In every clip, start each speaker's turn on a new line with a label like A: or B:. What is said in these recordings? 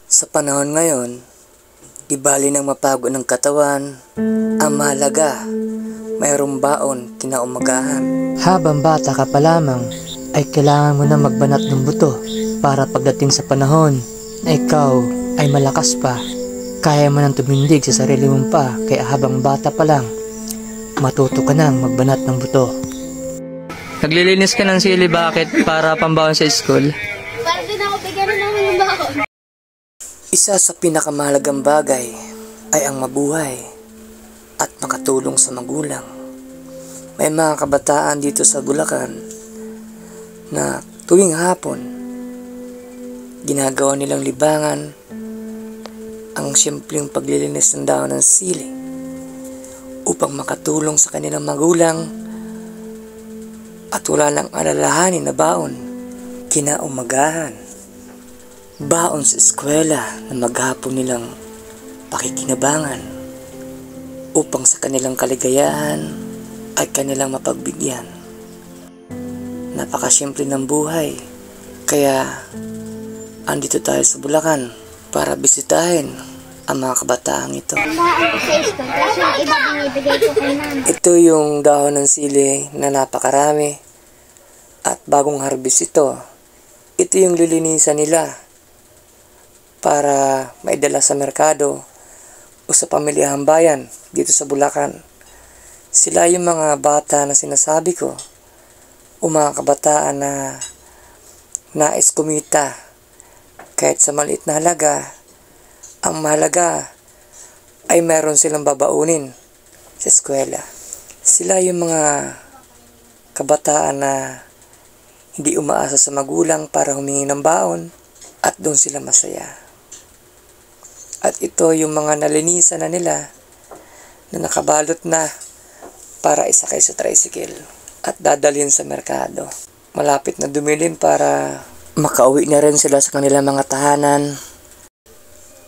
A: Sa panahon ngayon, di bali nang mapagod ng katawan, ang mahalaga, mayroong baon kinaumagahan. Habang bata ka pa lamang, ay kailangan mo na magbanat ng buto para pagdating sa panahon na ikaw ay malakas pa. Kaya mo nang tumindig sa sarili mong pa, kaya habang bata pa lang, matuto ka nang magbanat ng buto.
B: Naglilinis ka ng sili, bakit? Para pambaon sa school?
C: Para din ako bigyan namin ng baon.
A: Isa sa pinakamahalagang bagay ay ang mabuhay at makatulong sa magulang. May mga kabataan dito sa Bulacan na tuwing hapon, ginagawa nilang libangan ang simpleng paglilinis ng dahon ng sili upang makatulong sa kanilang magulang at wala lang alalahanin na baon kinaumagahan. Baon sa eskwela na maghapon nilang pakikinabangan upang sa kanilang kaligayahan ay kanilang mapagbigyan. Napakasimple ng buhay, kaya andito tayo sa Bulacan para bisitahin ang mga kabataang ito. Ito yung dahon ng sili na napakarami at bagong harvest ito. Ito yung lilinisan nila para maidala sa merkado o sa pamilihang bayan dito sa Bulacan. Sila yung mga bata na sinasabi ko o mga kabataan na nais kumita kahit sa maliit na halaga. Ang mahalaga ay meron silang babaunin sa eskwela. Sila yung mga kabataan na hindi umaasa sa magulang para humingi ng baon at doon sila masaya. At ito yung mga nalinisan na nila na nakabalot na para isakay sa tricycle at dadalhin sa merkado. Malapit na dumilim para makauwi na rin sila sa kanilang mga tahanan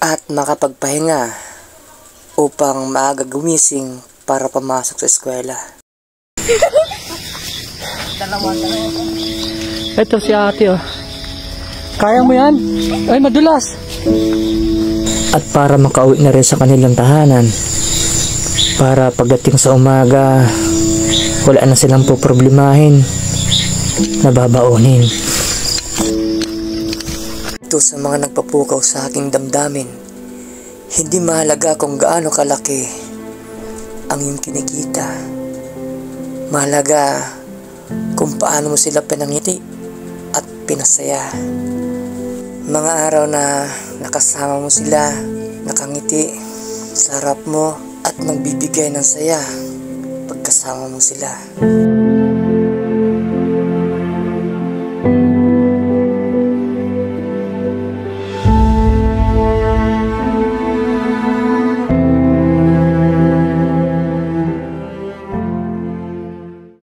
A: at makapagpahinga upang maaga gumising para pumasok sa eskwela.
B: Ito si ate, oh. Kaya mo yan? Ay, madulas.
A: At para makauwi na rin sa kanilang tahanan, para pagdating sa umaga, wala na silang poproblemahin na babaunin. Ito sa mga nagpapukaw sa aking damdamin, hindi mahalaga kung gaano kalaki ang iyong kinikita. Mahalaga kung paano mo sila pinangiti at pinasaya. Mga araw na nakasama mo sila, nakangiti sa harap mo at nagbibigay ng saya pagkasama mo sila.